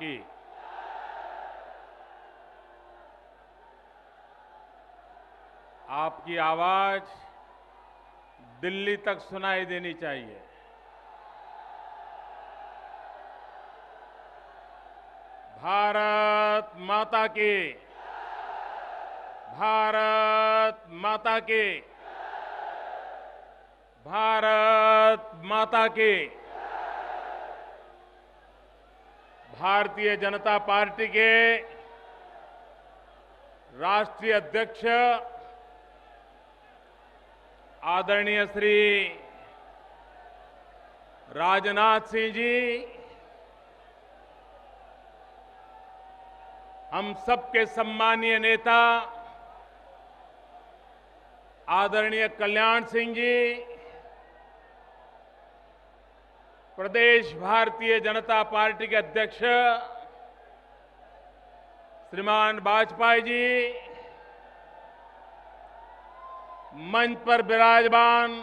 की। आपकी आवाज दिल्ली तक सुनाई देनी चाहिए। भारत माता की, भारत माता की, भारत माता की। भारतीय जनता पार्टी के राष्ट्रीय अध्यक्ष आदरणीय श्री राजनाथ सिंह जी, हम सबके सम्मानीय नेता आदरणीय कल्याण सिंह जी, प्रदेश भारतीय जनता पार्टी के अध्यक्ष श्रीमान वाजपेयी जी, मंच पर विराजमान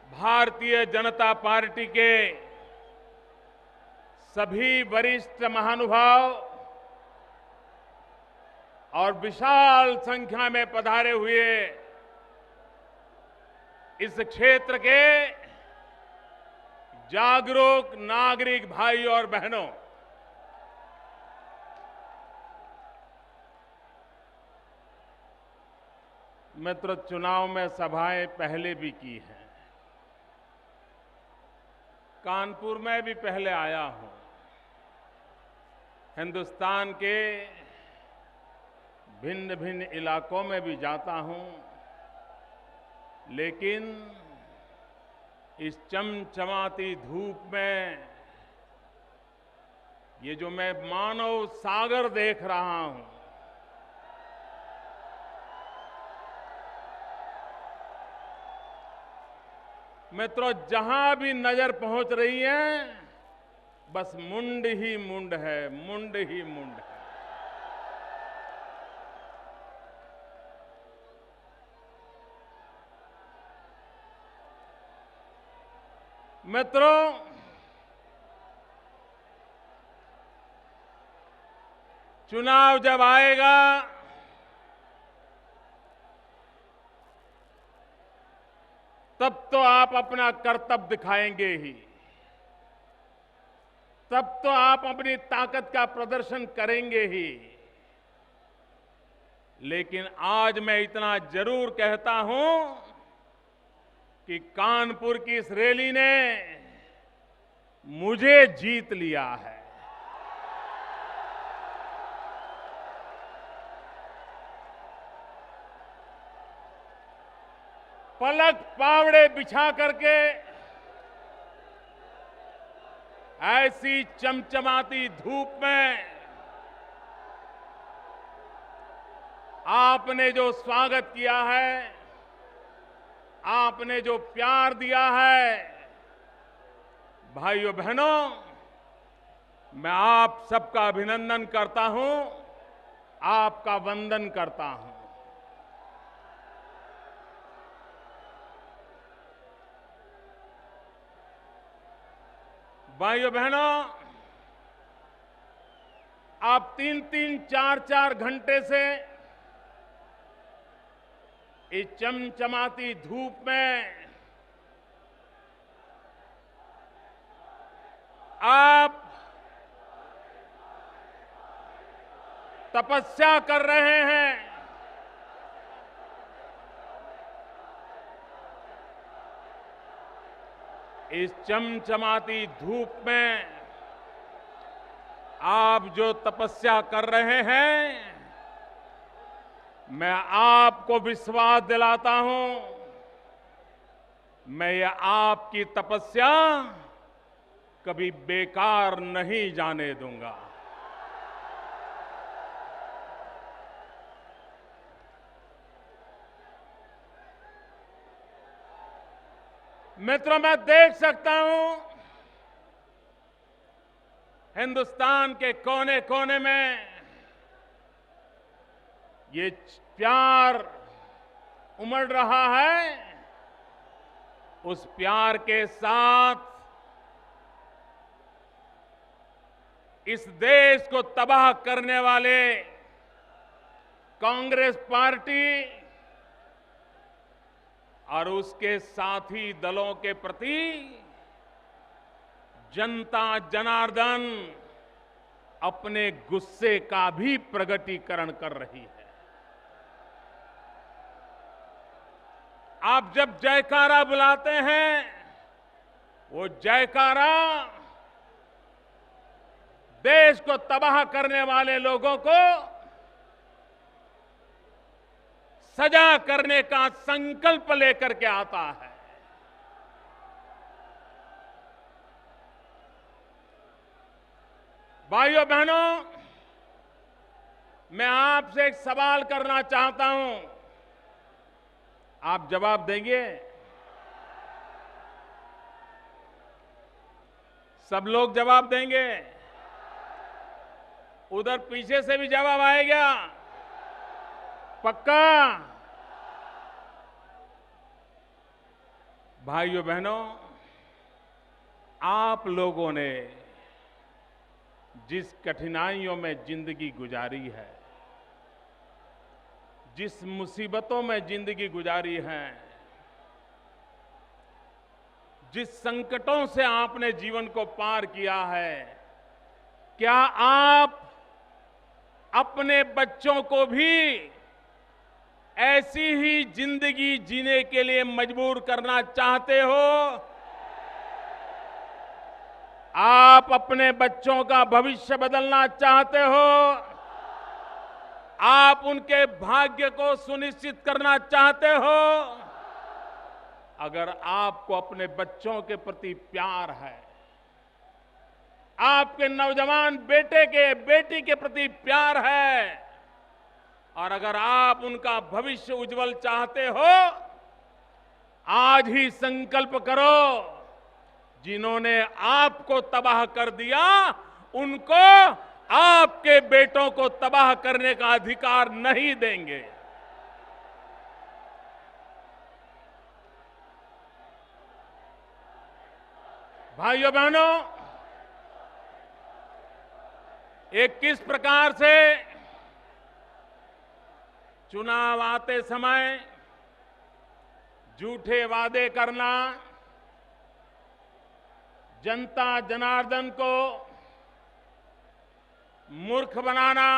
भारतीय जनता पार्टी के सभी वरिष्ठ महानुभाव और विशाल संख्या में पधारे हुए इस क्षेत्र के जागरूक नागरिक भाई और बहनों, मित्रों, चुनाव में सभाएं पहले भी की हैं। कानपुर में भी पहले आया हूं। हिंदुस्तान के भिन्न भिन्न इलाकों में भी जाता हूं, लेकिन इस चमचमाती धूप में ये जो मैं मानव सागर देख रहा हूं, मित्रों, जहां भी नजर पहुंच रही है, बस मुंड ही मुंड है, मुंड ही मुंड है। मित्रों, चुनाव जब आएगा तब तो आप अपना कर्तव्य दिखाएंगे ही, तब तो आप अपनी ताकत का प्रदर्शन करेंगे ही। लेकिन आज मैं इतना जरूर कहता हूं कि कानपुर की इस रैली ने मुझे जीत लिया है। पलक पावड़े बिछा करके ऐसी चमचमाती धूप में आपने जो स्वागत किया है, आपने जो प्यार दिया है, भाइयों बहनों, मैं आप सबका अभिनंदन करता हूं, आपका वंदन करता हूं। भाइयों बहनों, आप 3-3, 4-4 घंटे से इस चमचमाती धूप में आप तपस्या कर रहे हैं। इस चमचमाती धूप में आप जो तपस्या कर रहे हैं, मैं आपको विश्वास दिलाता हूं, मैं ये आपकी तपस्या कभी बेकार नहीं जाने दूंगा। मित्रों, मैं देख सकता हूं हिंदुस्तान के कोने कोने में ये प्यार उमड़ रहा है। उस प्यार के साथ इस देश को तबाह करने वाले कांग्रेस पार्टी और उसके साथी दलों के प्रति जनता जनार्दन अपने गुस्से का भी प्रकटीकरण कर रही है। आप जब जयकारा बुलाते हैं, वो जयकारा देश को तबाह करने वाले लोगों को सजा करने का संकल्प लेकर के आता है। भाइयों बहनों, मैं आपसे एक सवाल करना चाहता हूं, आप जवाब देंगे? सब लोग जवाब देंगे? उधर पीछे से भी जवाब आएगा? पक्का? भाइयों बहनों, आप लोगों ने जिस कठिनाइयों में जिंदगी गुजारी है, जिस मुसीबतों में जिंदगी गुजारी है, जिस संकटों से आपने जीवन को पार किया है, क्या आप अपने बच्चों को भी ऐसी ही जिंदगी जीने के लिए मजबूर करना चाहते हो? आप अपने बच्चों का भविष्य बदलना चाहते हो? आप उनके भाग्य को सुनिश्चित करना चाहते हो? अगर आपको अपने बच्चों के प्रति प्यार है, आपके नौजवान बेटे के बेटी के प्रति प्यार है, और अगर आप उनका भविष्य उज्जवल चाहते हो, आज ही संकल्प करो, जिन्होंने आपको तबाह कर दिया, उनको आपके बेटों को तबाह करने का अधिकार नहीं देंगे। भाइयों बहनों, एक किस प्रकार से चुनाव आते समय झूठे वादे करना, जनता जनार्दन को मूर्ख बनाना,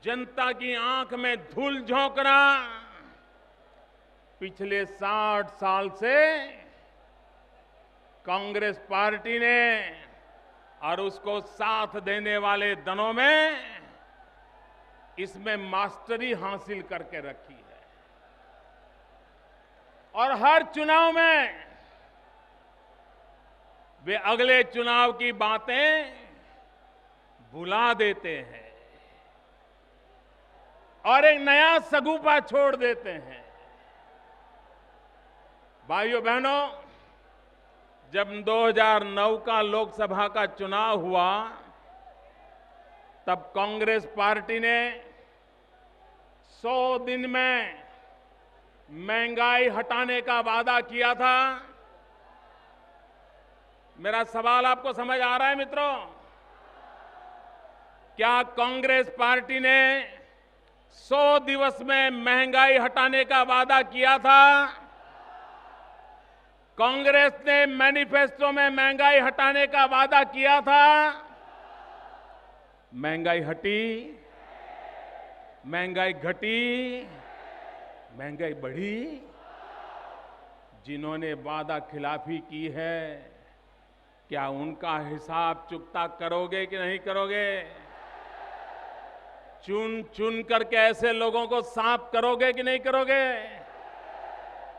जनता की आंख में धूल झोंकना, पिछले 60 साल से कांग्रेस पार्टी ने और उसको साथ देने वाले दलों में इसमें मास्टरी हासिल करके रखी है। और हर चुनाव में वे अगले चुनाव की बातें भुला देते हैं और एक नया सगुफा छोड़ देते हैं। भाइयों बहनों, जब 2009 का लोकसभा का चुनाव हुआ, तब कांग्रेस पार्टी ने 100 दिन में महंगाई हटाने का वादा किया था। मेरा सवाल आपको समझ आ रहा है मित्रों? क्या कांग्रेस पार्टी ने 100 दिवस में महंगाई हटाने का वादा किया था? कांग्रेस ने मैनिफेस्टो में महंगाई हटाने का वादा किया था। महंगाई हटी? महंगाई घटी? महंगाई बढ़ी? जिन्होंने वादा खिलाफी की है, क्या उनका हिसाब चुकता करोगे कि नहीं करोगे? चुन चुन करके ऐसे लोगों को साफ करोगे कि नहीं करोगे?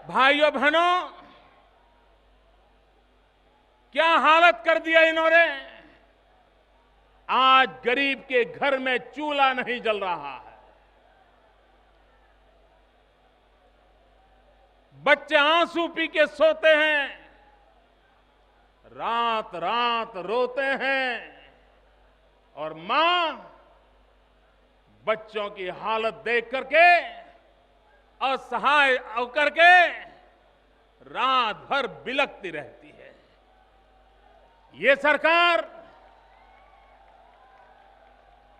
भाइयों बहनों, क्या हालत कर दिया इन्होंने? आज गरीब के घर में चूल्हा नहीं जल रहा है, बच्चे आंसू पी के सोते हैं, रात रात रोते हैं, और मां बच्चों की हालत देख करके असहाय होकर के रात भर बिलखती रहती है। ये सरकार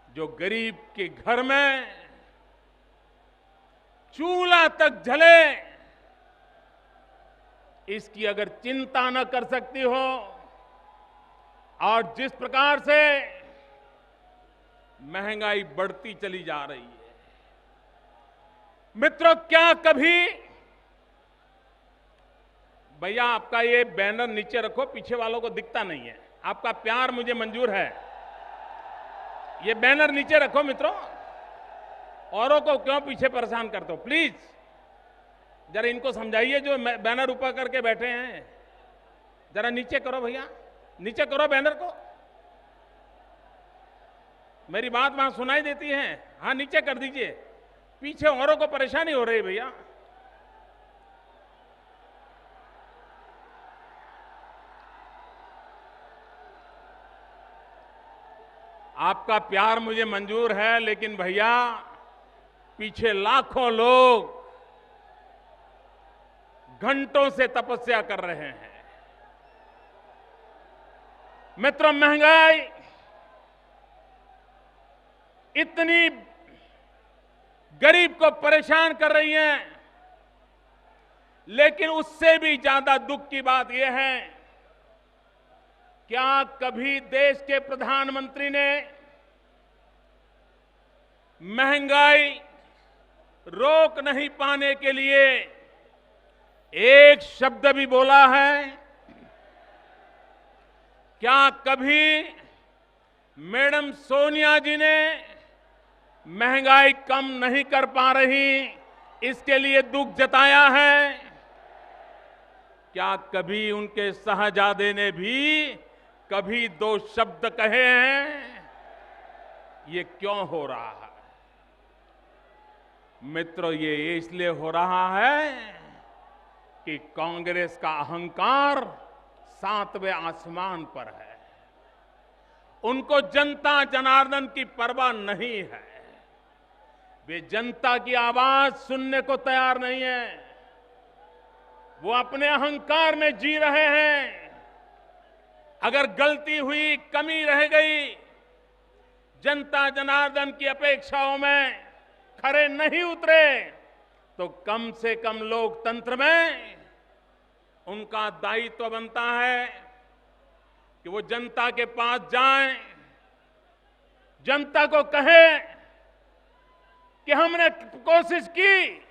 जो गरीब के घर में चूल्हा तक जले इसकी अगर चिंता न कर सकती हो और जिस प्रकार से महंगाई बढ़ती चली जा रही है, मित्रों, क्या कभी भैया आपका ये बैनर नीचे रखो, पीछे वालों को दिखता नहीं है। आपका प्यार मुझे मंजूर है, ये बैनर नीचे रखो मित्रों, औरों को क्यों पीछे परेशान करते हो? प्लीज जरा इनको समझाइए जो बैनर ऊपर करके बैठे हैं, जरा नीचे करो भैया, नीचे करो बैनर को। मेरी बात वहां सुनाई देती है? हाँ, नीचे कर दीजिए, पीछे औरों को परेशानी हो रही है भैया। आपका प्यार मुझे मंजूर है, लेकिन भैया पीछे लाखों लोग घंटों से तपस्या कर रहे हैं। मित्रों, महंगाई इतनी गरीब को परेशान कर रही है, लेकिन उससे भी ज्यादा दुख की बात यह है, क्या कभी देश के प्रधानमंत्री ने महंगाई रोक नहीं पाने के लिए एक शब्द भी बोला है? क्या कभी मैडम सोनिया जी ने महंगाई कम नहीं कर पा रही इसके लिए दुख जताया है? क्या कभी उनके शहजादे ने भी कभी दो शब्द कहे हैं? ये क्यों हो रहा है? मित्रों, ये इसलिए हो रहा है कि कांग्रेस का अहंकार 7वें आसमान पर है। उनको जनता जनार्दन की परवाह नहीं है, वे जनता की आवाज सुनने को तैयार नहीं है। वो अपने अहंकार में जी रहे हैं। अगर गलती हुई, कमी रह गई, जनता जनार्दन की अपेक्षाओं में खरे नहीं उतरे, तो कम से कम लोकतंत्र में उनका दायित्व बनता है कि वो जनता के पास जाएं, जनता को कहें कि हमने कोशिश की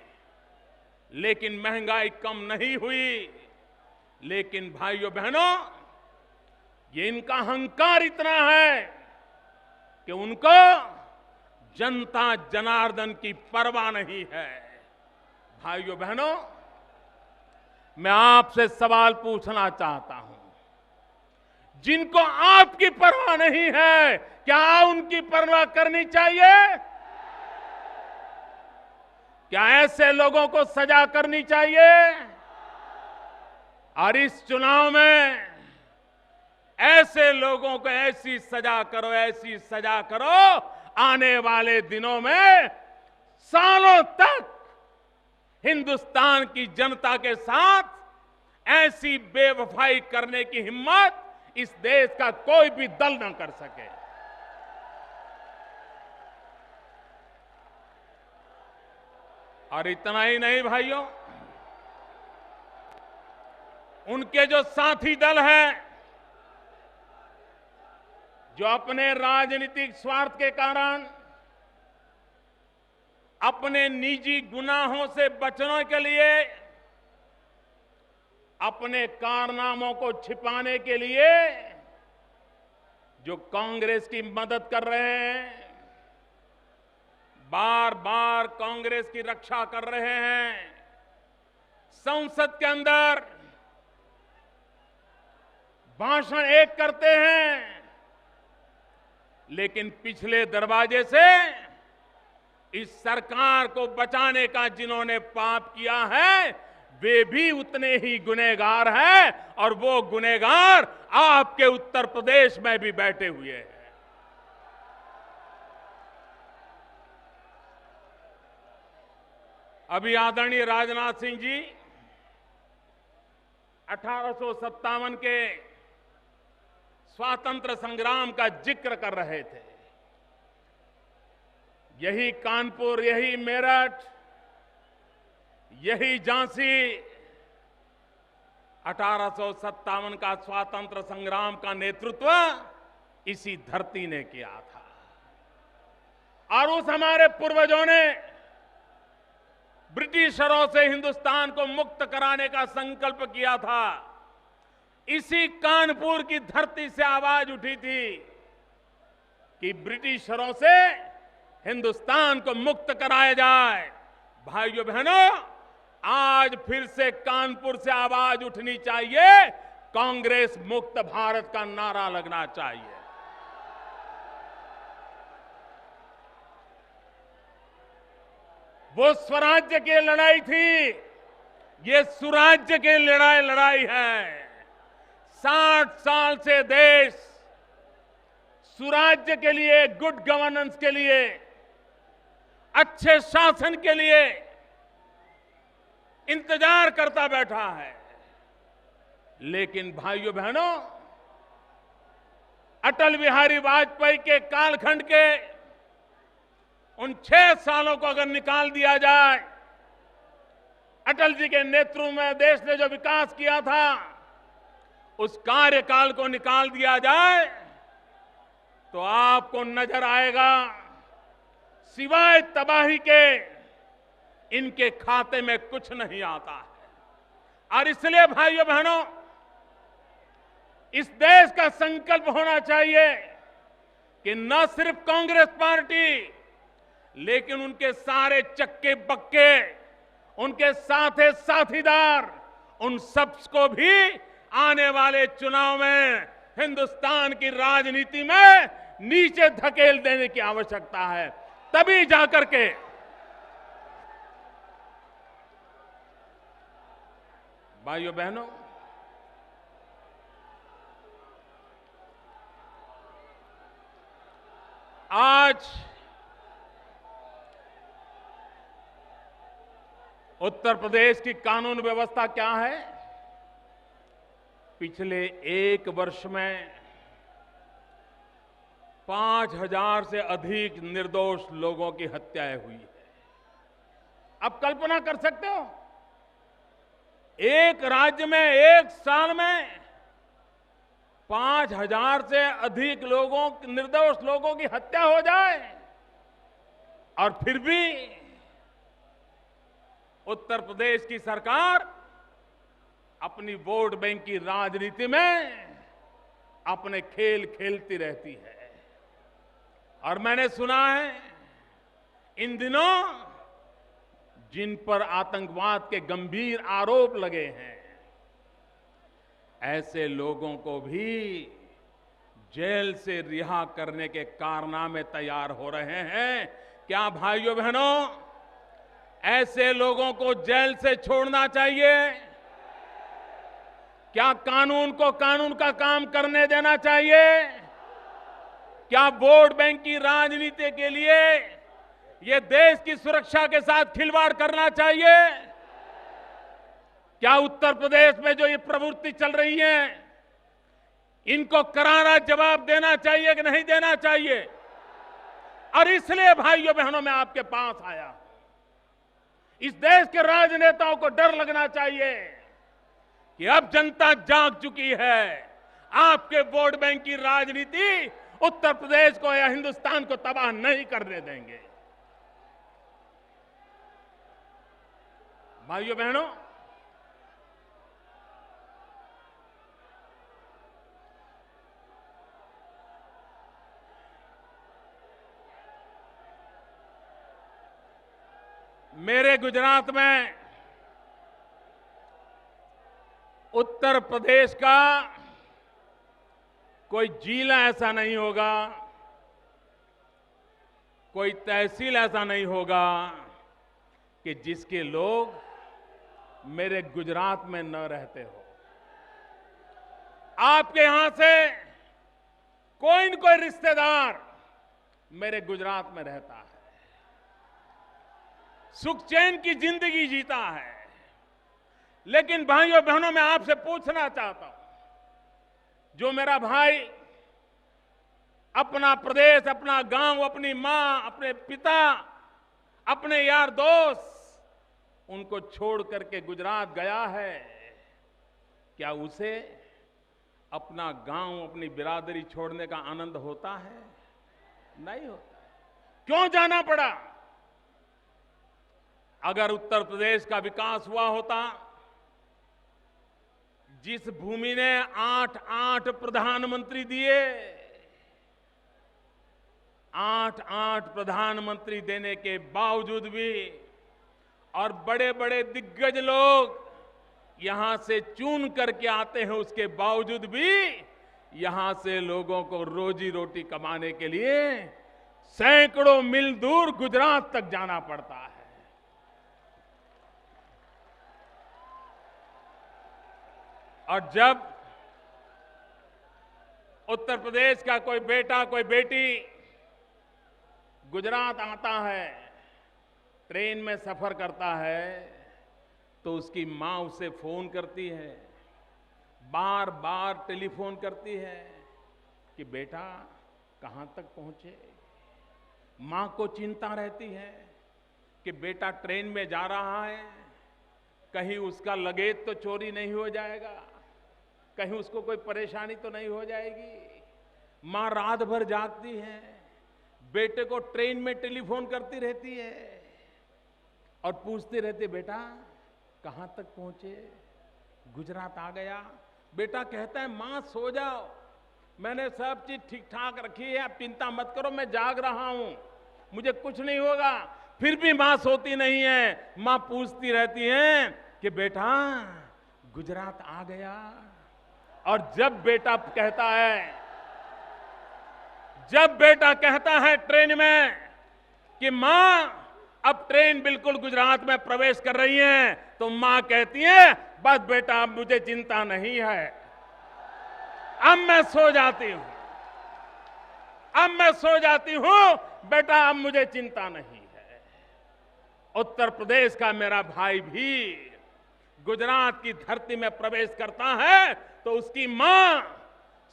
लेकिन महंगाई कम नहीं हुई। लेकिन भाइयों बहनों, ये इनका अहंकार इतना है कि उनको जनता जनार्दन की परवाह नहीं है। भाइयों बहनों, मैं आपसे सवाल पूछना चाहता हूं, जिनको आपकी परवाह नहीं है, क्या उनकी परवाह करनी चाहिए? क्या ऐसे लोगों को सजा करनी चाहिए? और इस चुनाव में ऐसे लोगों को ऐसी सजा करो, ऐसी सजा करो, आने वाले दिनों में सालों तक हिंदुस्तान की जनता के साथ ऐसी बेवफाई करने की हिम्मत इस देश का कोई भी दल न कर सके। और इतना ही नहीं भाइयों, उनके जो साथी दल हैं, जो अपने राजनीतिक स्वार्थ के कारण, अपने निजी गुनाहों से बचने के लिए, अपने कारनामों को छिपाने के लिए जो कांग्रेस की मदद कर रहे हैं, बार बार कांग्रेस की रक्षा कर रहे हैं, संसद के अंदर भाषण एक करते हैं, लेकिन पिछले दरवाजे से इस सरकार को बचाने का जिन्होंने पाप किया है, वे भी उतने ही गुनहगार हैं, और वो गुनहगार आपके उत्तर प्रदेश में भी बैठे हुए हैं। अभी आदरणीय राजनाथ सिंह जी 1857 के स्वातंत्र संग्राम का जिक्र कर रहे थे। यही कानपुर, यही मेरठ, यही झांसी 1857 का स्वातंत्र संग्राम का नेतृत्व इसी धरती ने किया था। और उस हमारे पूर्वजों ने ब्रिटिशरों से हिंदुस्तान को मुक्त कराने का संकल्प किया था। इसी कानपुर की धरती से आवाज उठी थी कि ब्रिटिशरों से हिंदुस्तान को मुक्त कराया जाए। भाइयों बहनों, आज फिर से कानपुर से आवाज उठनी चाहिए, कांग्रेस मुक्त भारत का नारा लगना चाहिए। वो स्वराज्य की लड़ाई थी, ये सुराज्य की लड़ाई है। 60 साल से देश सुराज्य के लिए, गुड गवर्नेंस के लिए, अच्छे शासन के लिए इंतजार करता बैठा है। लेकिन भाइयों बहनों, अटल बिहारी वाजपेयी के कालखंड के उन 6 सालों को अगर निकाल दिया जाए, अटल जी के नेतृत्व में देश ने जो विकास किया था, उस कार्यकाल को निकाल दिया जाए तो आपको नजर आएगा सिवाय तबाही के इनके खाते में कुछ नहीं आता है। और इसलिए भाइयों बहनों, इस देश का संकल्प होना चाहिए कि न सिर्फ कांग्रेस पार्टी, लेकिन उनके सारे चक्के बक्के, उनके साथीदार, उन सबको भी आने वाले चुनाव में हिंदुस्तान की राजनीति में नीचे धकेल देने की आवश्यकता है। तभी जाकर के भाइयों बहनों, आज उत्तर प्रदेश की कानून व्यवस्था क्या है? पिछले 1 वर्ष में 5000 से अधिक निर्दोष लोगों की हत्याएं हुई है। आप कल्पना कर सकते हो, एक राज्य में 1 साल में 5000 से अधिक निर्दोष लोगों की हत्या हो जाए, और फिर भी उत्तर प्रदेश की सरकार अपनी वोट बैंक की राजनीति में अपने खेल खेलती रहती है। और मैंने सुना है इन दिनों जिन पर आतंकवाद के गंभीर आरोप लगे हैं, ऐसे लोगों को भी जेल से रिहा करने के कारनामे तैयार हो रहे हैं। क्या भाइयों बहनों, ऐसे लोगों को जेल से छोड़ना चाहिए? क्या कानून को कानून का काम करने देना चाहिए? क्या वोट बैंक की राजनीति के लिए ये देश की सुरक्षा के साथ खिलवाड़ करना चाहिए? क्या उत्तर प्रदेश में जो ये प्रवृत्ति चल रही है, इनको करारा जवाब देना चाहिए कि नहीं देना चाहिए? और इसलिए भाइयों बहनों, मैं आपके पास आया। इस देश के राजनेताओं को डर लगना चाहिए कि अब जनता जाग चुकी है। आपके वोट बैंक की राजनीति उत्तर प्रदेश को या हिंदुस्तान को तबाह नहीं करने देंगे। भाइयों बहनों, मेरे गुजरात में उत्तर प्रदेश का कोई जिला ऐसा नहीं होगा, कोई तहसील ऐसा नहीं होगा कि जिसके लोग मेरे गुजरात में न रहते हो। आपके यहां से कोई न कोई रिश्तेदार मेरे गुजरात में रहता है, सुख चैन की जिंदगी जीता है। लेकिन भाइयों बहनों, मैं आपसे पूछना चाहता हूं, जो मेरा भाई अपना प्रदेश, अपना गांव, अपनी मां, अपने पिता, अपने यार दोस्त, उनको छोड़ करके गुजरात गया है। क्या उसे अपना गांव, अपनी बिरादरी छोड़ने का आनंद होता है? नहीं होता। क्यों जाना पड़ा? अगर उत्तर प्रदेश का विकास हुआ होता, जिस भूमि ने 8 प्रधानमंत्री दिए, 8 प्रधानमंत्री देने के बावजूद भी, और बड़े बड़े दिग्गज लोग यहां से चुन करके आते हैं, उसके बावजूद भी यहां से लोगों को रोजी रोटी कमाने के लिए सैकड़ों मील दूर गुजरात तक जाना पड़ता है। और जब उत्तर प्रदेश का कोई बेटा, कोई बेटी गुजरात आता है, ट्रेन में सफर करता है, तो उसकी मां उसे फोन करती है, बार बार टेलीफोन करती है कि बेटा कहां तक पहुंचे। मां को चिंता रहती है कि बेटा ट्रेन में जा रहा है, कहीं उसका लगेज तो चोरी नहीं हो जाएगा, कहीं उसको कोई परेशानी तो नहीं हो जाएगी। मां रात भर जागती है, बेटे को ट्रेन में टेलीफोन करती रहती है और पूछती रहती, बेटा कहां तक पहुंचे, गुजरात आ गया। बेटा कहता है, मां सो जाओ, मैंने सब चीज ठीक ठाक रखी है, आप चिंता मत करो, मैं जाग रहा हूं, मुझे कुछ नहीं होगा। फिर भी मां सोती नहीं है, मां पूछती रहती है कि बेटा गुजरात आ गया। और जब बेटा कहता है ट्रेन में कि मां अब ट्रेन बिल्कुल गुजरात में प्रवेश कर रही है, तो मां कहती है, बस बेटा अब मुझे चिंता नहीं है, अब मैं सो जाती हूं, बेटा अब मुझे चिंता नहीं है। उत्तर प्रदेश का मेरा भाई भी गुजरात की धरती में प्रवेश करता है तो उसकी मां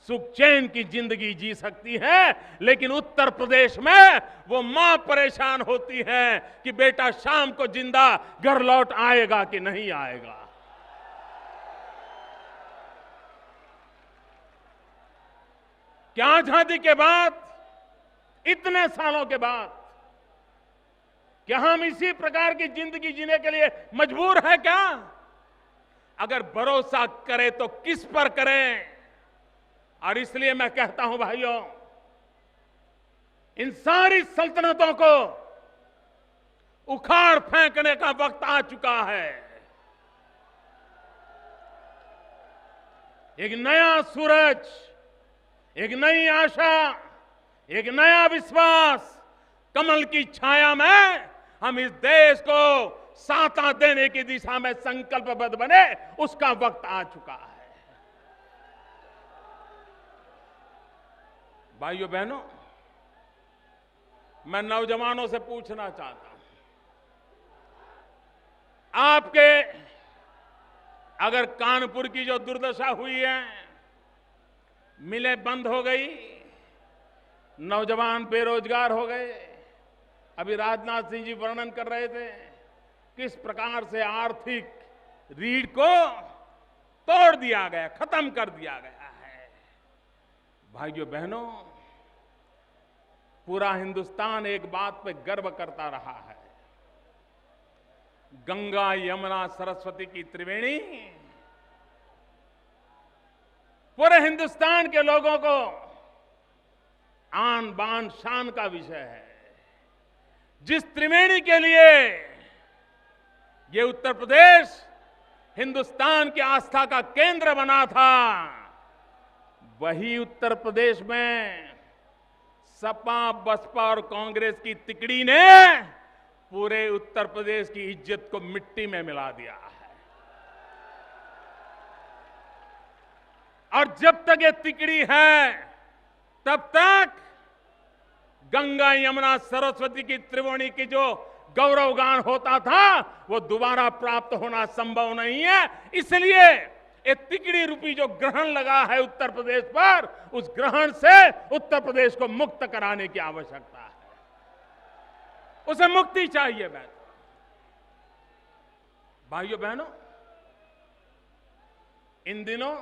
सुख चैन की जिंदगी जी सकती है, लेकिन उत्तर प्रदेश में वो मां परेशान होती है कि बेटा शाम को जिंदा घर लौट आएगा कि नहीं आएगा। क्या आजादी के बाद, इतने सालों के बाद, क्या हम इसी प्रकार की जिंदगी जीने के लिए मजबूर हैं क्या? अगर भरोसा करें तो किस पर करें? और इसलिए मैं कहता हूं भाइयों, इन सारी सल्तनतों को उखाड़ फेंकने का वक्त आ चुका है। एक नया सूरज, एक नई आशा, एक नया विश्वास, कमल की छाया में हम इस देश को साता देने की दिशा में संकल्पबद्ध बने, उसका वक्त आ चुका है। भाइयों बहनों, मैं नौजवानों से पूछना चाहता हूं, आपके अगर कानपुर की जो दुर्दशा हुई है, मिलें बंद हो गई, नौजवान बेरोजगार हो गए, अभी राजनाथ सिंह जी वर्णन कर रहे थे किस प्रकार से आर्थिक रीढ़ को तोड़ दिया गया, खत्म कर दिया गया है। भाइयों बहनों, पूरा हिंदुस्तान एक बात पे गर्व करता रहा है, गंगा यमुना सरस्वती की त्रिवेणी पूरे हिंदुस्तान के लोगों को आन बान शान का विषय है। जिस त्रिवेणी के लिए ये उत्तर प्रदेश हिंदुस्तान की आस्था का केंद्र बना था, वही उत्तर प्रदेश में सपा, बसपा और कांग्रेस की तिकड़ी ने पूरे उत्तर प्रदेश की इज्जत को मिट्टी में मिला दिया है। और जब तक ये तिकड़ी है, तब तक गंगा यमुना सरस्वती की त्रिवेणी की जो गौरवगान होता था, वो दोबारा प्राप्त होना संभव नहीं है। इसलिए ये तिकड़ी रूपी जो ग्रहण लगा है उत्तर प्रदेश पर, उस ग्रहण से उत्तर प्रदेश को मुक्त कराने की आवश्यकता है। उसे मुक्ति चाहिए। भाइयों बहनों, इन दिनों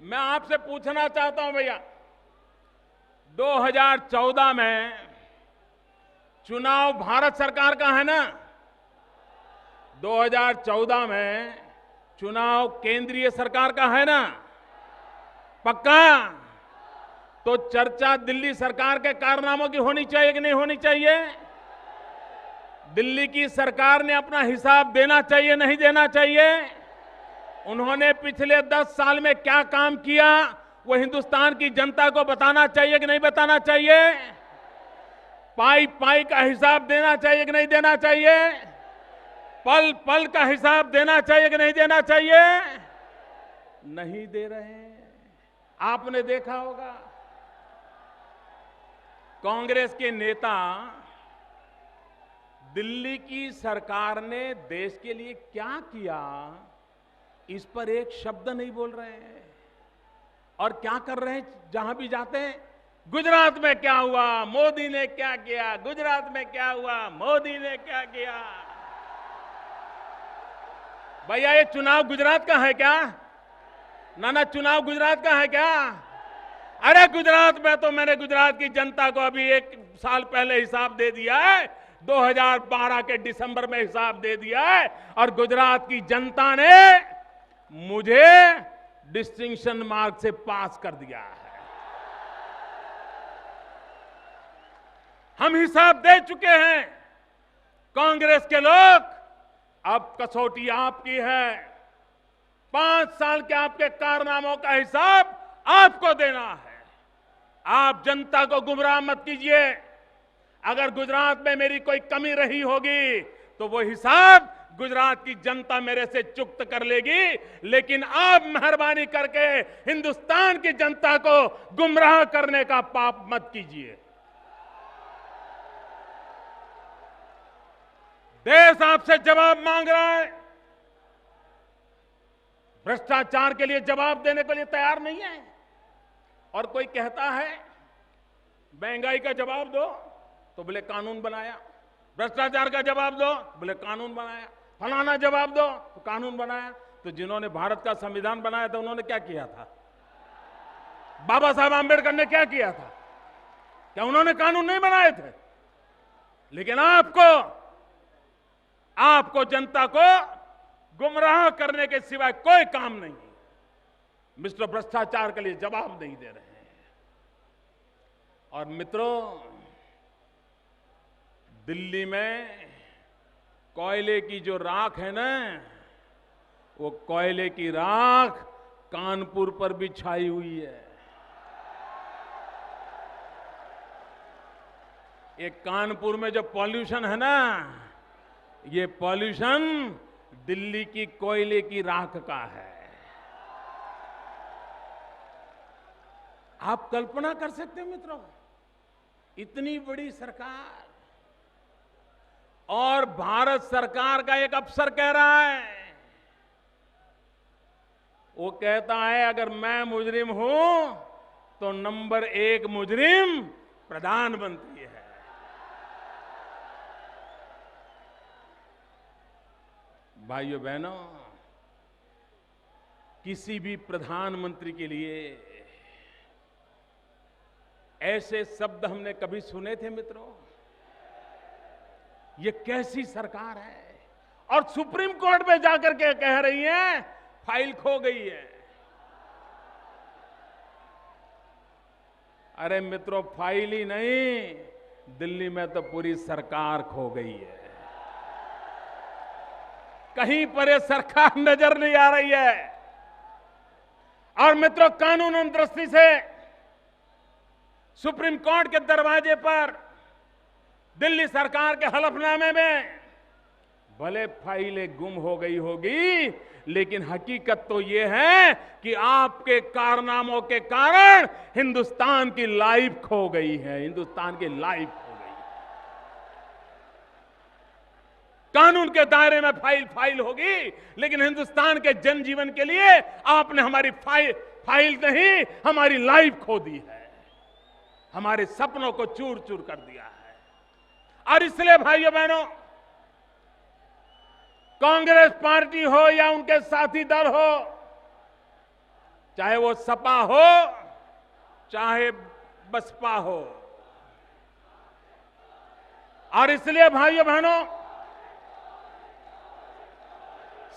मैं आपसे पूछना चाहता हूं भैया, 2014 में चुनाव भारत सरकार का है ना? 2014 में चुनाव केंद्रीय सरकार का है ना? पक्का? तो चर्चा दिल्ली सरकार के कारनामों की होनी चाहिए कि नहीं होनी चाहिए? दिल्ली की सरकार ने अपना हिसाब देना चाहिए, नहीं देना चाहिए? उन्होंने पिछले 10 साल में क्या काम किया, वो हिंदुस्तान की जनता को बताना चाहिए कि नहीं बताना चाहिए? पाई पाई का हिसाब देना चाहिए कि नहीं देना चाहिए? पल पल का हिसाब देना चाहिए कि नहीं देना चाहिए? नहीं दे रहे हैं। आपने देखा होगा कांग्रेस के नेता दिल्ली की सरकार ने देश के लिए क्या किया, इस पर एक शब्द नहीं बोल रहे हैं। और क्या कर रहे हैं? जहां भी जाते हैं, गुजरात में क्या हुआ, मोदी ने क्या किया, गुजरात में क्या हुआ, मोदी ने क्या किया। भैया ये चुनाव गुजरात का है क्या? ना चुनाव गुजरात का है क्या? अरे गुजरात में तो मैंने गुजरात की जनता को अभी 1 साल पहले हिसाब दे दिया है, 2012 के दिसंबर में हिसाब दे दिया है, और गुजरात की जनता ने मुझे डिस्टिंक्शन मार्क से पास कर दिया है। हम हिसाब दे चुके हैं। कांग्रेस के लोग, अब कसौटी आपकी है। 5 साल के आपके कारनामों का हिसाब आपको देना है। आप जनता को गुमराह मत कीजिए। अगर गुजरात में मेरी कोई कमी रही होगी तो वो हिसाब गुजरात की जनता मेरे से चुक्त कर लेगी, लेकिन आप मेहरबानी करके हिंदुस्तान की जनता को गुमराह करने का पाप मत कीजिए। देश आपसे जवाब मांग रहा है। भ्रष्टाचार के लिए जवाब देने के लिए तैयार नहीं है। और कोई कहता है महंगाई का जवाब दो, तो बोले कानून बनाया। भ्रष्टाचार का जवाब दो, बोले कानून बनाया। फलाना जवाब दो, तो कानून बनाया। तो जिन्होंने भारत का संविधान बनाया था उन्होंने क्या किया था? बाबा साहब आंबेडकर ने क्या किया था? क्या उन्होंने कानून नहीं बनाए थे? लेकिन आपको जनता को गुमराह करने के सिवाय कोई काम नहीं। मिस्टर भ्रष्टाचार के लिए जवाब नहीं दे रहे हैं। और मित्रों, दिल्ली में कोयले की जो राख है ना, वो कोयले की राख कानपुर पर भी छाई हुई है। ये कानपुर में जो पॉल्यूशन है ना, ये पॉल्यूशन दिल्ली की कोयले की राख का है। आप कल्पना कर सकते हैं मित्रों, इतनी बड़ी सरकार और भारत सरकार का एक अफसर कह रहा है, वो कहता है अगर मैं मुजरिम हूं तो नंबर 1 मुजरिम प्रधानमंत्री है। भाइयों बहनों, किसी भी प्रधानमंत्री के लिए ऐसे शब्द हमने कभी सुने थे मित्रों? ये कैसी सरकार है? और सुप्रीम कोर्ट में जाकर के कह रही है फाइल खो गई है। अरे मित्रों, फाइल ही नहीं, दिल्ली में तो पूरी सरकार खो गई है। कहीं पर ये सरकार नजर नहीं आ रही है। और मित्रों, कानून दृष्टि से सुप्रीम कोर्ट के दरवाजे पर दिल्ली सरकार के हलफनामे में भले फाइलें गुम हो गई होगी, लेकिन हकीकत तो यह है कि आपके कारनामों के कारण हिंदुस्तान की लाइफ खो गई है। हिंदुस्तान की लाइफ खो गई। कानून के दायरे में फाइल होगी, लेकिन हिंदुस्तान के जनजीवन के लिए आपने हमारी फाइल नहीं, हमारी लाइफ खो दी है, हमारे सपनों को चूर चूर कर दिया है। और इसलिए भाइयों बहनों, कांग्रेस पार्टी हो या उनके साथी दल हो, चाहे वो सपा हो चाहे बसपा हो, और इसलिए भाइयों बहनों,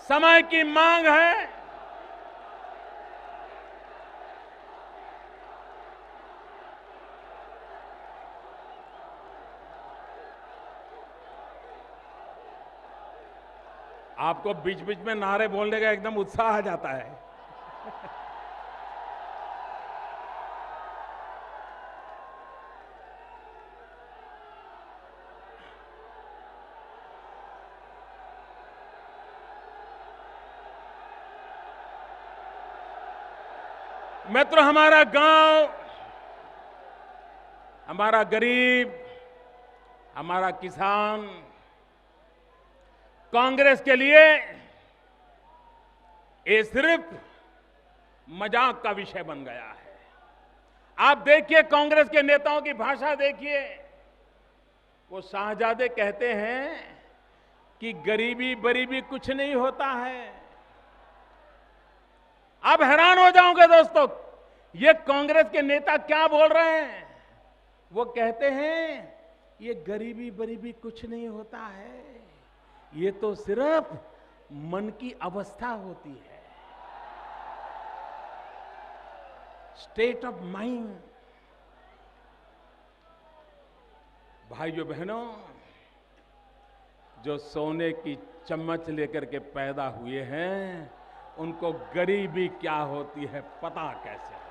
समय की मांग है आपको बीच बीच में नारे बोलने का एकदम उत्साह आ जाता है। मित्रों, हमारा गांव, हमारा गरीब, हमारा किसान कांग्रेस के लिए ये सिर्फ मजाक का विषय बन गया है। आप देखिए, कांग्रेस के नेताओं की भाषा देखिए, वो शाहजादे कहते हैं कि गरीबी बरीबी कुछ नहीं होता है। आप हैरान हो जाओगे दोस्तों, ये कांग्रेस के नेता क्या बोल रहे हैं। वो कहते हैं ये गरीबी बरीबी कुछ नहीं होता है, ये तो सिर्फ मन की अवस्था होती है, स्टेट ऑफ माइंड। भाइयों बहनों, जो सोने की चम्मच लेकर के पैदा हुए हैं, उनको गरीबी क्या होती है पता कैसे है।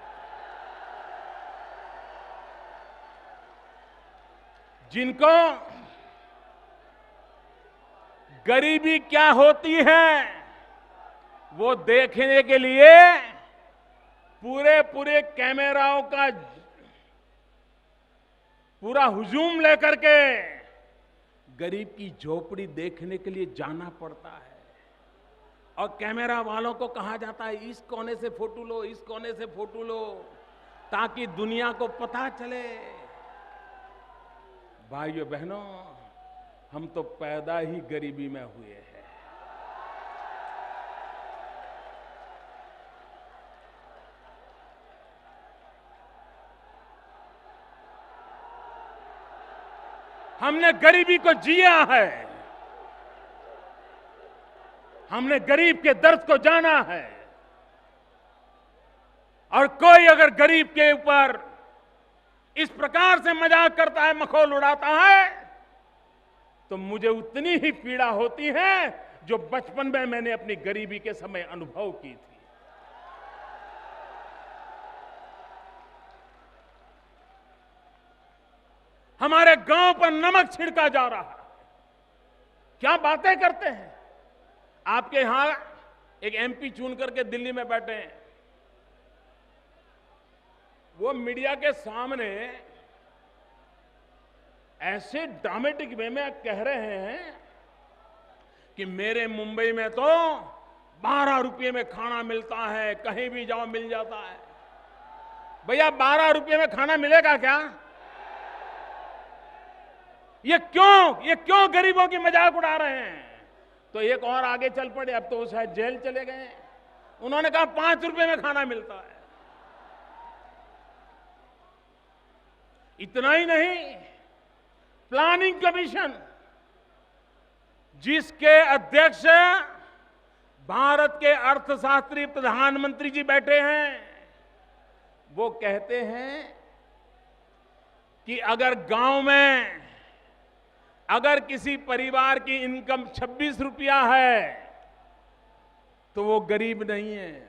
जिनको गरीबी क्या होती है वो देखने के लिए पूरे कैमराओं का पूरा हुजूम लेकर के गरीब की झोपड़ी देखने के लिए जाना पड़ता है, और कैमरा वालों को कहा जाता है इस कोने से फोटो लो, इस कोने से फोटो लो, ताकि दुनिया को पता चले। भाइयों बहनों, हम तो पैदा ही गरीबी में हुए हैं। हमने गरीबी को जिया है, हमने गरीब के दर्द को जाना है, और कोई अगर गरीब के ऊपर इस प्रकार से मजाक करता है, मखौल उड़ाता है, तो मुझे उतनी ही पीड़ा होती है जो बचपन में मैंने अपनी गरीबी के समय अनुभव की थी। हमारे गांव पर नमक छिड़का जा रहा है, क्या बातें करते हैं। आपके यहां एक एमपी चुन करके दिल्ली में बैठे हैं, वो मीडिया के सामने ऐसे ड्रामेटिक वे में कह रहे हैं कि मेरे मुंबई में तो 12 रुपये में खाना मिलता है, कहीं भी जाओ मिल जाता है। भैया 12 रुपये में खाना मिलेगा क्या? ये क्यों गरीबों की मजाक उड़ा रहे हैं? तो एक और आगे चल पड़े, अब तो शायद जेल चले गए। उन्होंने कहा 5 रुपये में खाना मिलता है। इतना ही नहीं, प्लानिंग कमीशन जिसके अध्यक्ष भारत के अर्थशास्त्री प्रधानमंत्री जी बैठे हैं, वो कहते हैं कि अगर गांव में अगर किसी परिवार की इनकम 26 रुपया है तो वो गरीब नहीं है,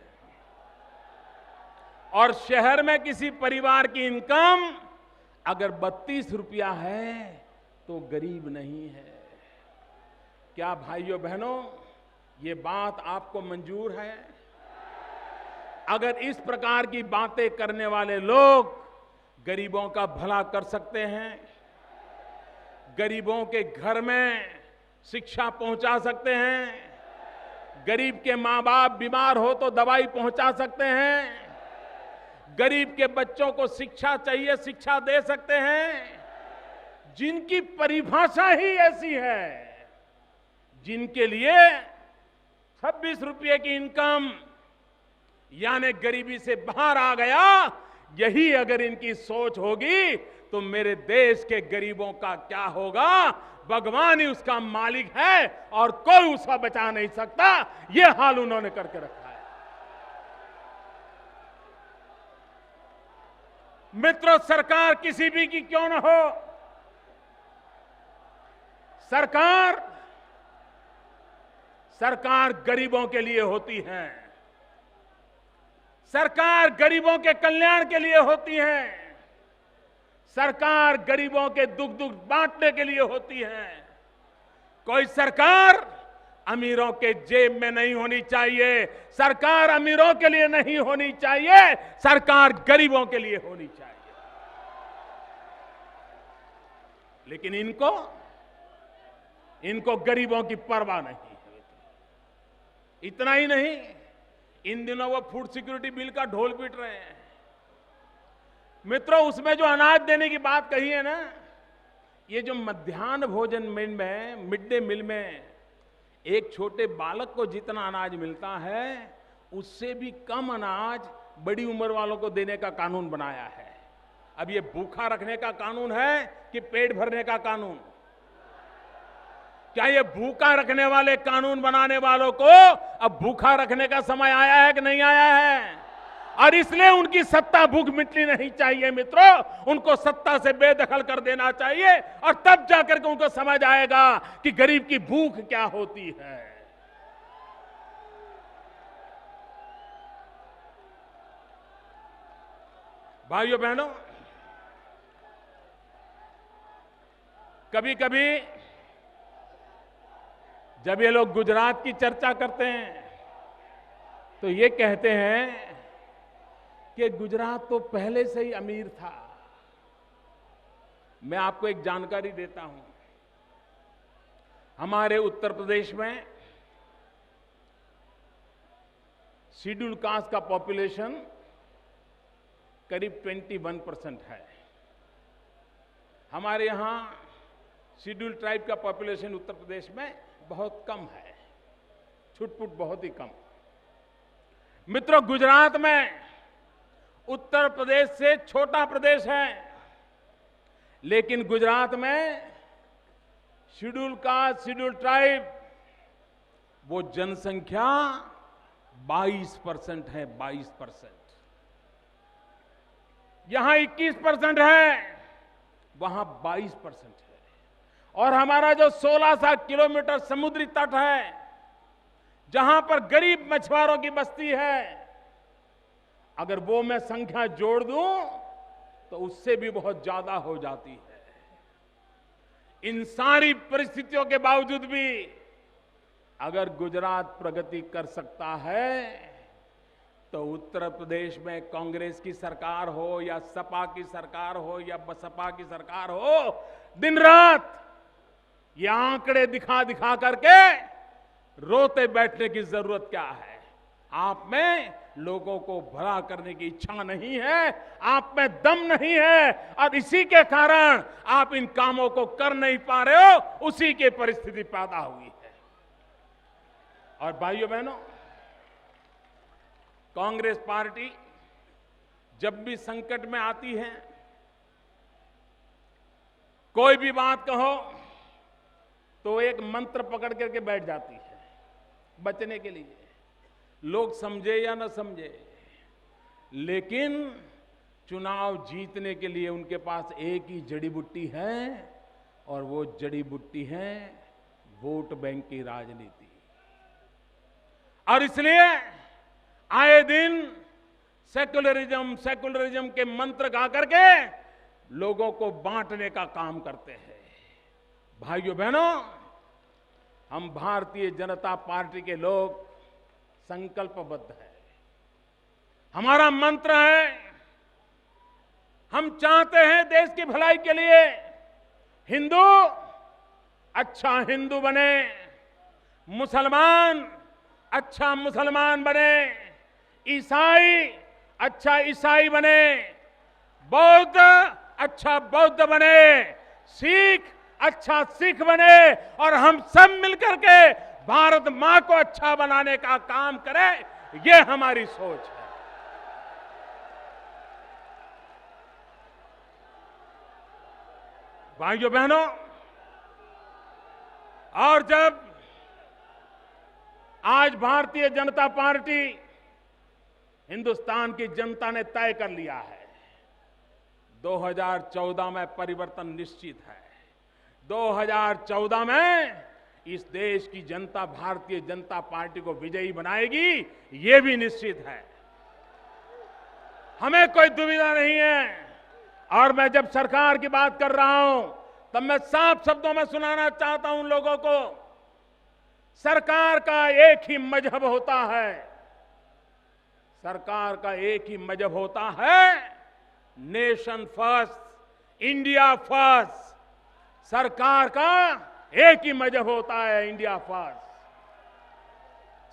और शहर में किसी परिवार की इनकम अगर 32 रुपया है तो गरीब नहीं है। क्या भाइयों बहनों, ये बात आपको मंजूर है? अगर इस प्रकार की बातें करने वाले लोग गरीबों का भला कर सकते हैं, गरीबों के घर में शिक्षा पहुंचा सकते हैं, गरीब के मां बाप बीमार हो तो दवाई पहुंचा सकते हैं, गरीब के बच्चों को शिक्षा चाहिए शिक्षा दे सकते हैं, जिनकी परिभाषा ही ऐसी है, जिनके लिए 26 रुपए की इनकम यानी गरीबी से बाहर आ गया, यही अगर इनकी सोच होगी तो मेरे देश के गरीबों का क्या होगा? भगवान ही उसका मालिक है और कोई उसका बचा नहीं सकता। यह हाल उन्होंने करके रखा है। मित्रों, सरकार किसी भी की क्यों न हो, सरकार गरीबों के लिए होती है, सरकार गरीबों के कल्याण के लिए होती है, सरकार गरीबों के दुख बांटने के लिए होती है। कोई सरकार अमीरों के जेब में नहीं होनी चाहिए, सरकार अमीरों के लिए नहीं होनी चाहिए, सरकार गरीबों के लिए होनी चाहिए। लेकिन इनको गरीबों की परवाह नहीं है। इतना ही नहीं, इन दिनों वो फूड सिक्योरिटी बिल का ढोल पीट रहे हैं। मित्रों, उसमें जो अनाज देने की बात कही है ना, ये जो मध्याह्न भोजन में मिड डे मील में एक छोटे बालक को जितना अनाज मिलता है, उससे भी कम अनाज बड़ी उम्र वालों को देने का कानून बनाया है। अब ये भूखा रखने का कानून है कि पेट भरने का कानून? क्या ये भूखा रखने वाले कानून बनाने वालों को अब भूखा रखने का समय आया है कि नहीं आया है? और इसलिए उनकी सत्ता भूख मिटनी नहीं चाहिए मित्रों, उनको सत्ता से बेदखल कर देना चाहिए और तब जाकर के उनको समझ आएगा कि गरीब की भूख क्या होती है। भाइयों बहनों, कभी कभी जब ये लोग गुजरात की चर्चा करते हैं तो ये कहते हैं कि गुजरात तो पहले से ही अमीर था। मैं आपको एक जानकारी देता हूं, हमारे उत्तर प्रदेश में शेड्यूल कास्ट का पॉपुलेशन करीब 21% है। हमारे यहां शेड्यूल ट्राइब का पॉपुलेशन उत्तर प्रदेश में बहुत कम है, छुटपुट बहुत ही कम। मित्रों, गुजरात में उत्तर प्रदेश से छोटा प्रदेश है, लेकिन गुजरात में शेड्यूल कास्ट, शेड्यूल ट्राइब, वो जनसंख्या 22% है, 22%। यहां 21% है, वहां 22% है। और हमारा जो 16 किलोमीटर समुद्री तट है, जहां पर गरीब मछुआरों की बस्ती है, अगर वो मैं संख्या जोड़ दूं तो उससे भी बहुत ज्यादा हो जाती है। इन सारी परिस्थितियों के बावजूद भी अगर गुजरात प्रगति कर सकता है तो उत्तर प्रदेश में कांग्रेस की सरकार हो या सपा की सरकार हो या बसपा की सरकार हो, दिन रात ये आंकड़े दिखा दिखा करके रोते बैठने की जरूरत क्या है? आप में लोगों को भला करने की इच्छा नहीं है, आप में दम नहीं है, और इसी के कारण आप इन कामों को कर नहीं पा रहे हो। उसी की परिस्थिति पैदा हुई है। और भाइयों बहनों, कांग्रेस पार्टी जब भी संकट में आती है, कोई भी बात कहो तो एक मंत्र पकड़ करके बैठ जाती है बचने के लिए, लोग समझे या न समझे। लेकिन चुनाव जीतने के लिए उनके पास एक ही जड़ी बूटी है, और वो जड़ी बूटी है वोट बैंक की राजनीति। और इसलिए आए दिन सेकुलरिज्म के मंत्र गा करके लोगों को बांटने का काम करते हैं। भाइयों बहनों, हम भारतीय जनता पार्टी के लोग संकल्पबद्ध है। हमारा मंत्र है, हम चाहते हैं देश की भलाई के लिए हिंदू अच्छा हिंदू बने, मुसलमान अच्छा मुसलमान बने, ईसाई अच्छा ईसाई बने, बौद्ध अच्छा बौद्ध बने, सिख अच्छा सिख बने और हम सब मिलकर के भारत मां को अच्छा बनाने का काम करें, ये हमारी सोच है। भाइयों बहनों, और जब आज भारतीय जनता पार्टी, हिंदुस्तान की जनता ने तय कर लिया है 2014 में परिवर्तन निश्चित है। 2014 में इस देश की जनता भारतीय जनता पार्टी को विजयी बनाएगी, ये भी निश्चित है, हमें कोई दुविधा नहीं है। और मैं जब सरकार की बात कर रहा हूं तब मैं साफ शब्दों में सुनाना चाहता हूं लोगों को, सरकार का एक ही मजहब होता है, सरकार का एक ही मजहब होता है, नेशन फर्स्ट, इंडिया फर्स्ट। सरकार का एक ही मजहब होता है, इंडिया फर्स्ट।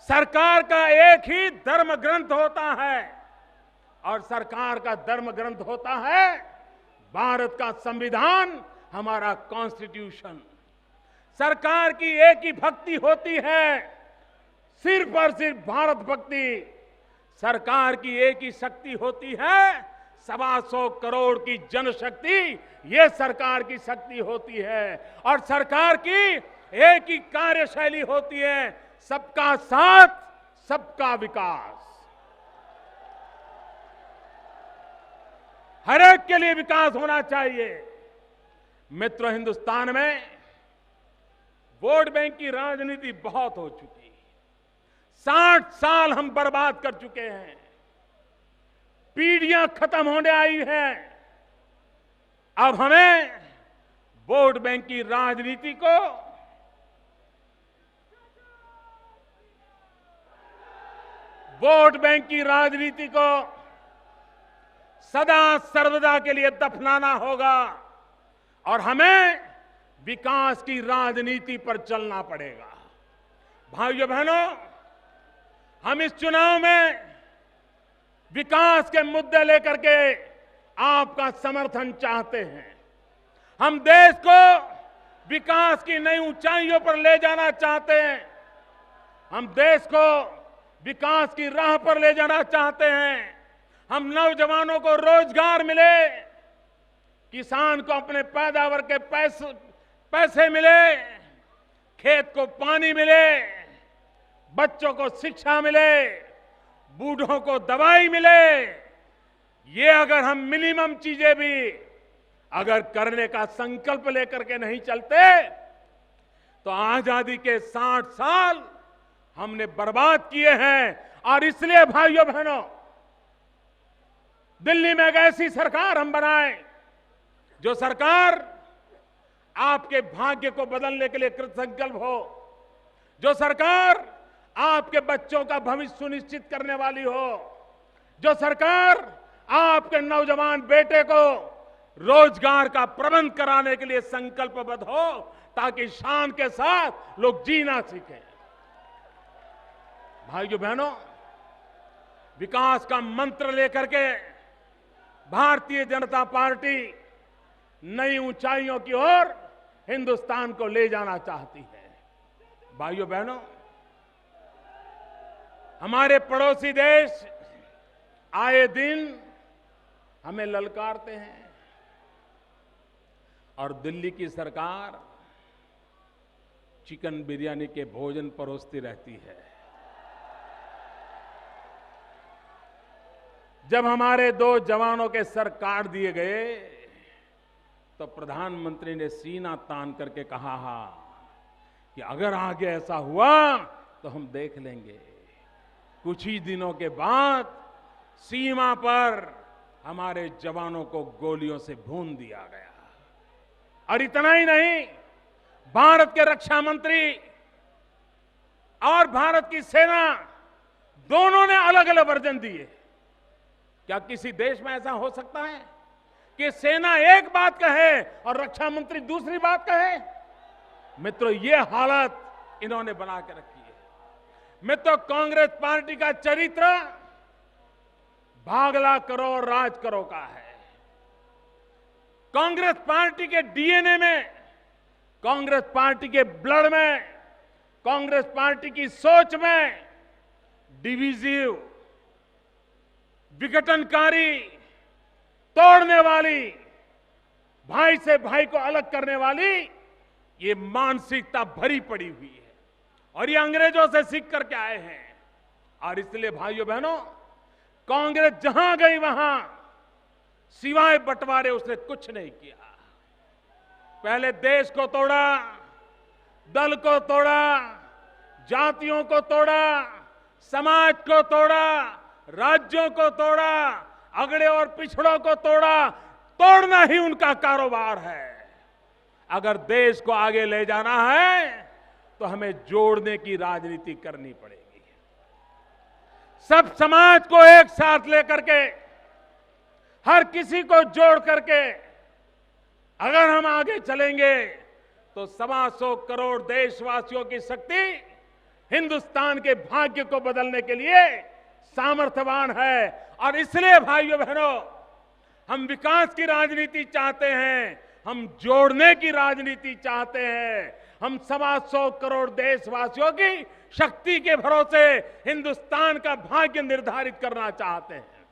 सरकार का एक ही धर्म ग्रंथ होता है और सरकार का धर्म ग्रंथ होता है भारत का संविधान, हमारा कॉन्स्टिट्यूशन। सरकार की एक ही भक्ति होती है, सिर्फ और सिर्फ भारत भक्ति। सरकार की एक ही शक्ति होती है, 125 करोड़ की जनशक्ति, ये सरकार की शक्ति होती है। और सरकार की एक ही कार्यशैली होती है, सबका साथ सबका विकास। हर एक के लिए विकास होना चाहिए। मित्रों, हिंदुस्तान में वोट बैंक की राजनीति बहुत हो चुकी है। 60 साल हम बर्बाद कर चुके हैं, पीढ़ियां खत्म होने आई हैं। अब हमें वोट बैंक की राजनीति को सदा सर्वदा के लिए दफनाना होगा और हमें विकास की राजनीति पर चलना पड़ेगा। भाइयों बहनों, हम इस चुनाव में विकास के मुद्दे लेकर के आपका समर्थन चाहते हैं। हम देश को विकास की नई ऊंचाइयों पर ले जाना चाहते हैं। हम देश को विकास की राह पर ले जाना चाहते हैं। हम नौजवानों को रोजगार मिले, किसान को अपने पैदावार के पैसे मिले, खेत को पानी मिले, बच्चों को शिक्षा मिले, बूढ़ों को दवाई मिले। ये अगर हम मिनिमम चीजें भी अगर करने का संकल्प लेकर के नहीं चलते तो आजादी के 60 साल हमने बर्बाद किए हैं। और इसलिए भाइयों बहनों, दिल्ली में एक ऐसी सरकार हम बनाएं जो सरकार आपके भाग्य को बदलने के लिए कृतसंकल्प हो, जो सरकार आपके बच्चों का भविष्य सुनिश्चित करने वाली हो, जो सरकार आपके नौजवान बेटे को रोजगार का प्रबंध कराने के लिए संकल्पबद्ध हो, ताकि शान के साथ लोग जीना सीखें। भाइयों बहनों, विकास का मंत्र लेकर के भारतीय जनता पार्टी नई ऊंचाइयों की ओर हिंदुस्तान को ले जाना चाहती है। भाइयों बहनों, हमारे पड़ोसी देश आए दिन हमें ललकारते हैं और दिल्ली की सरकार चिकन बिरयानी के भोजन परोसती रहती है। जब हमारे 2 जवानों के सर काट दिए गए तो प्रधानमंत्री ने सीना तान करके कहा कि अगर आगे ऐसा हुआ तो हम देख लेंगे। कुछ ही दिनों के बाद सीमा पर हमारे जवानों को गोलियों से भून दिया गया। और इतना ही नहीं, भारत के रक्षा मंत्री और भारत की सेना दोनों ने अलग अलग वर्जन दिए। क्या किसी देश में ऐसा हो सकता है कि सेना एक बात कहे और रक्षा मंत्री दूसरी बात कहे? मित्रों, ये हालत इन्होंने बना के रखी है। मित्रों, कांग्रेस पार्टी का चरित्र भागला करो राज करो का है। कांग्रेस पार्टी के डीएनए में, कांग्रेस पार्टी के ब्लड में, कांग्रेस पार्टी की सोच में डिविजिव, विघटनकारी, तोड़ने वाली, भाई से भाई को अलग करने वाली ये मानसिकता भरी पड़ी हुई है और ये अंग्रेजों से सीख करके आए हैं। और इसलिए भाइयों बहनों, कांग्रेस जहां गई वहां सिवाय बंटवारे उसने कुछ नहीं किया। पहले देश को तोड़ा, दल को तोड़ा, जातियों को तोड़ा, समाज को तोड़ा, राज्यों को तोड़ा, अगड़े और पिछड़ों को तोड़ा। तोड़ना ही उनका कारोबार है। अगर देश को आगे ले जाना है तो हमें जोड़ने की राजनीति करनी पड़ेगी। सब समाज को एक साथ लेकर के, हर किसी को जोड़ करके अगर हम आगे चलेंगे तो 125 करोड़ देशवासियों की शक्ति हिंदुस्तान के भाग्य को बदलने के लिए सामर्थ्यवान है। और इसलिए भाइयों बहनों, हम विकास की राजनीति चाहते हैं, हम जोड़ने की राजनीति चाहते हैं। हम 125 करोड़ देशवासियों की शक्ति के भरोसे हिंदुस्तान का भाग्य निर्धारित करना चाहते हैं।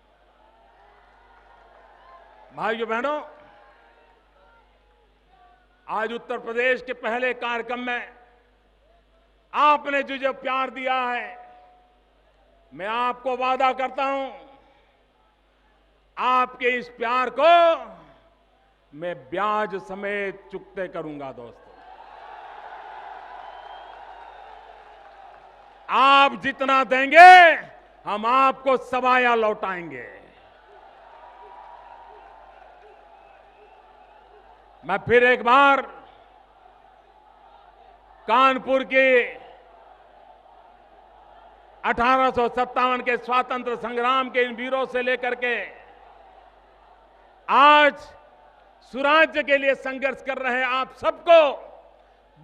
भाइयों बहनों, आज उत्तर प्रदेश के पहले कार्यक्रम में आपने जो प्यार दिया है, मैं आपको वादा करता हूं, आपके इस प्यार को मैं ब्याज समेत चुकते करूंगा। दोस्तों, आप जितना देंगे हम आपको सवाया लौटाएंगे। मैं फिर एक बार कानपुर के 1857 के स्वातंत्र संग्राम के इन वीरों से लेकर के आज सुराज्य के लिए संघर्ष कर रहे आप सबको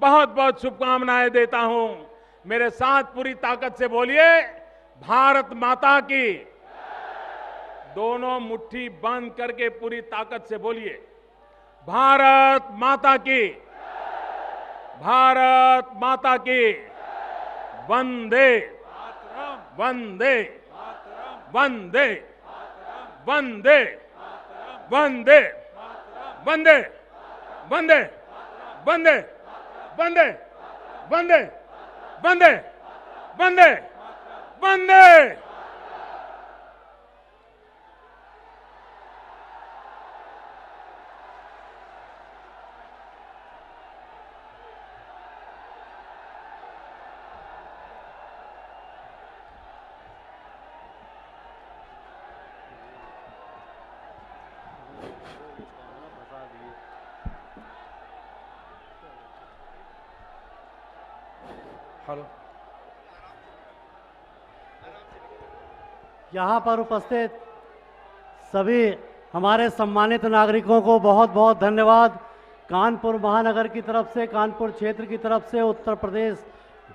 बहुत बहुत शुभकामनाएं देता हूं। मेरे साथ पूरी ताकत से बोलिए, भारत माता की। दोनों मुट्ठी बंद करके पूरी ताकत से बोलिए, भारत माता की, भारत माता की। वंदे वंदे वंदे वंदे वंदे वंदे वंदे वंदे वंदे वंदे वंदे वंदे वंदे। हेलो। यहाँ पर उपस्थित सभी हमारे सम्मानित नागरिकों को बहुत बहुत धन्यवाद। कानपुर महानगर की तरफ से, कानपुर क्षेत्र की तरफ से, उत्तर प्रदेश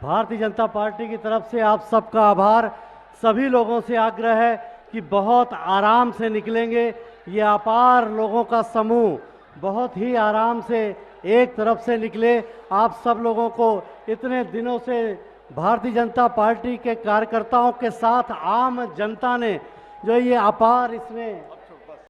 भारतीय जनता पार्टी की तरफ से आप सबका आभार। सभी लोगों से आग्रह है कि बहुत आराम से निकलेंगे। ये अपार लोगों का समूह बहुत ही आराम से एक तरफ से निकले। आप सब लोगों को इतने दिनों से भारतीय जनता पार्टी के कार्यकर्ताओं के साथ आम जनता ने जो ये अपार इसमें